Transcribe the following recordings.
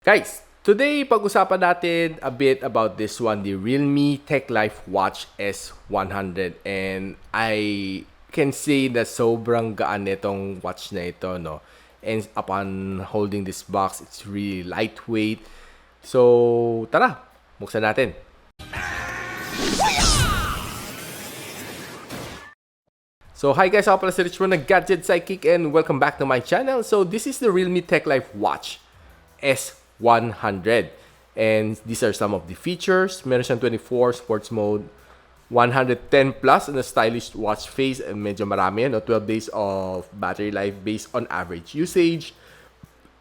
Guys, today pag-usapan natin a bit about this one, the realme Techlife Watch S100. And I can say na sobrang gaan nitong watch na ito, no? And upon holding this box, it's really lightweight. So, tara, buksan natin. So, hi guys, ako pala si Richmond ng Gadget, Sidekick, and welcome back to my channel. So, this is the realme Techlife Watch S100. And these are some of the features. Meron siyang 24 sports mode, 110 plus on a stylish watch face, and medyo marami, no? 12 days of battery life based on average usage.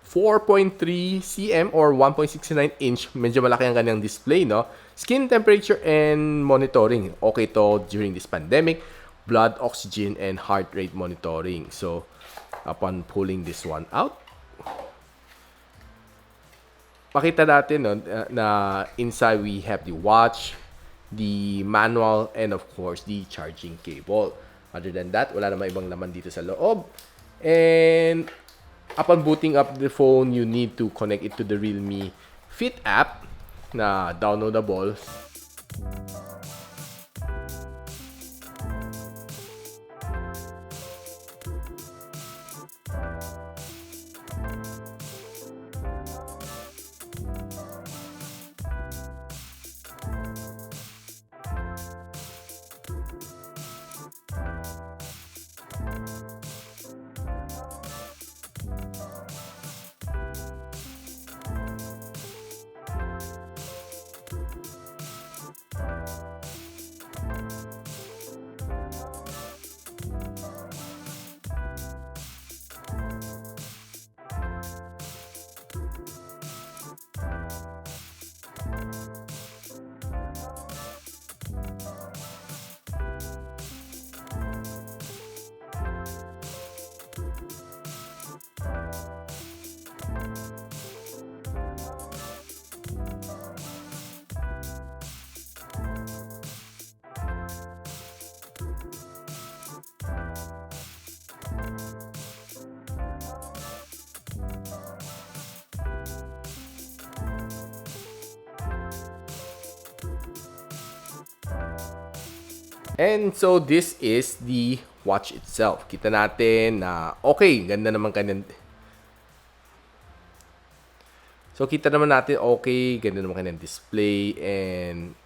4.3 cm or 1.69 inch. Medyo malaki ang kanyang display, no? Skin temperature and monitoring. Okay to during this pandemic. Blood oxygen and heart rate monitoring. So, upon pulling this one out, pakita natin, no, na inside we have the watch, the manual, and of course, the charging cable. Other than that, wala namang ibang laman dito sa loob. And upon booting up the phone, you need to connect it to the realme Fit app na downloadable. And so, this is the watch itself. Kita natin na okay, ganda naman kanyang... So, kita naman natin okay, ganda naman kanyang display. And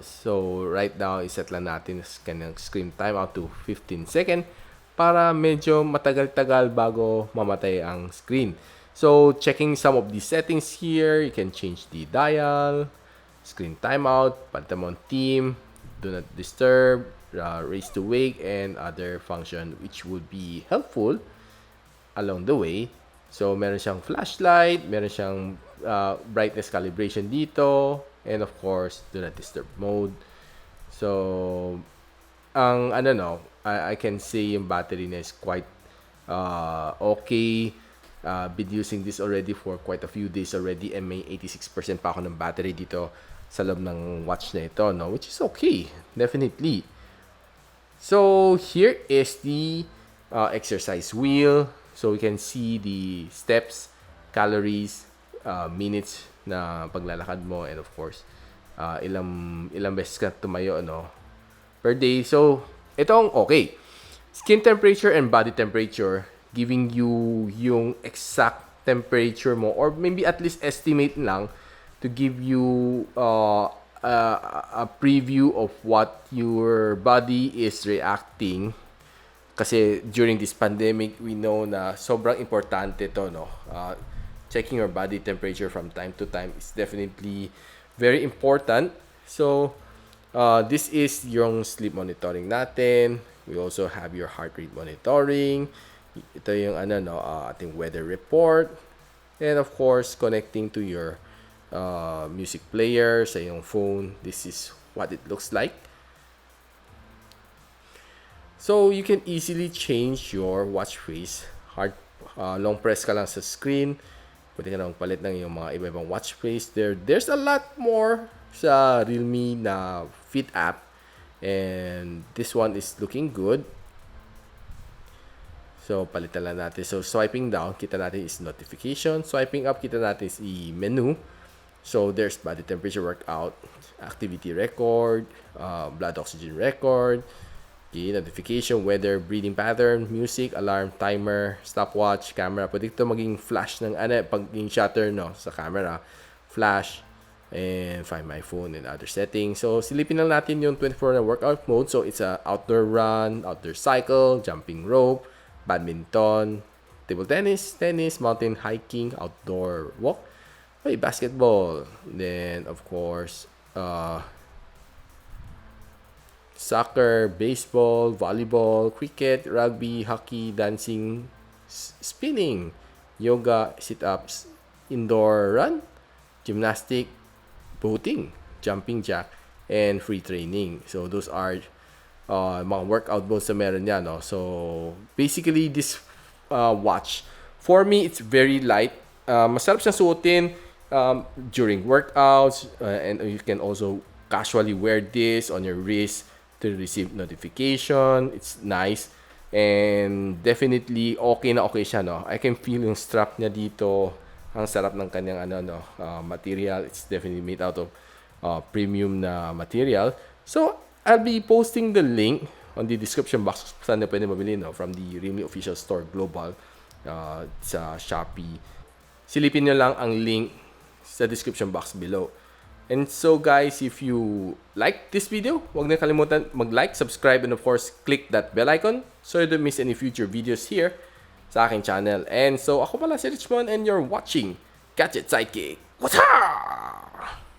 so, right now, iset lang natin kanyang screen timeout to 15 seconds para medyo matagal-tagal bago mamatay ang screen. So, checking some of the settings here, you can change the dial, screen timeout, pantamon theme, do not disturb, raise to wake, and other function which would be helpful along the way. So, meron siyang flashlight, meron siyang brightness calibration dito, and of course, do not disturb mode. So, ang ano no, I can say yung battery na is quite okay. Been using this already for quite a few days already, and may 86% pa ako ng battery dito sa loob ng watch na ito, no? Which is okay, definitely. So, here is the exercise wheel. So, we can see the steps, calories, minutes na paglalakad mo, and of course, ilang beses ka tumayo, no? Per day. So, itong okay. Skin temperature and body temperature, giving you yung exact temperature mo, or maybe at least estimate lang, to give you a preview of what your body is reacting. Kasi during this pandemic, we know na sobrang importante to, no? Checking your body temperature from time to time is definitely very important. So, this is yung sleep monitoring natin. We also have your heart rate monitoring. Ito yung ating weather report. And of course, connecting to your music player sa iyong phone. This is what it looks like. So, you can easily change your watch face. Long press ka lang sa screen. Pwede ka na magpalit ng yung mga iba-ibang watch face. There's a lot more sa realme na Fit app. And this one is looking good. So, palitan lang natin. So, swiping down, kita natin is notification. Swiping up, kita natin is menu. So, there's body temperature workout, activity record, blood oxygen record, okay, notification, weather, breathing pattern, music, alarm, timer, stopwatch, camera. Pwede ito maging flash ng pagiging shutter no, sa camera. Flash, and find my phone and other settings. So, silipin lang natin yung 24 na workout mode. So, it's a outdoor run, outdoor cycle, jumping rope, badminton, table tennis, mountain hiking, outdoor walk, basketball. Then, of course, soccer, baseball, volleyball, cricket, rugby, hockey, dancing, spinning, yoga, sit-ups, indoor run, gymnastic, boating, jumping jack, and free training. So, those are mga workout modes na meron niya, no? So, basically, this watch, for me, it's very light. Masarap siyang suotin during workouts, and you can also casually wear this on your wrist to receive notification. It's nice. And definitely, okay na okay siya, no? I can feel yung strap niya dito. Ang sarap ng kanyang material. It's definitely made out of premium na material. So, I'll be posting the link on the description box saan na pwede mabili, no? From the realme official store global sa Shopee. Silipin nyo lang ang link sa description box below. And so guys, if you like this video, huwag na kalimutan mag-like, subscribe, and of course, click that bell icon so you don't miss any future videos here sa aking channel. And so, ako pala si Richmond and you're watching Gadget Sidekick. What's up?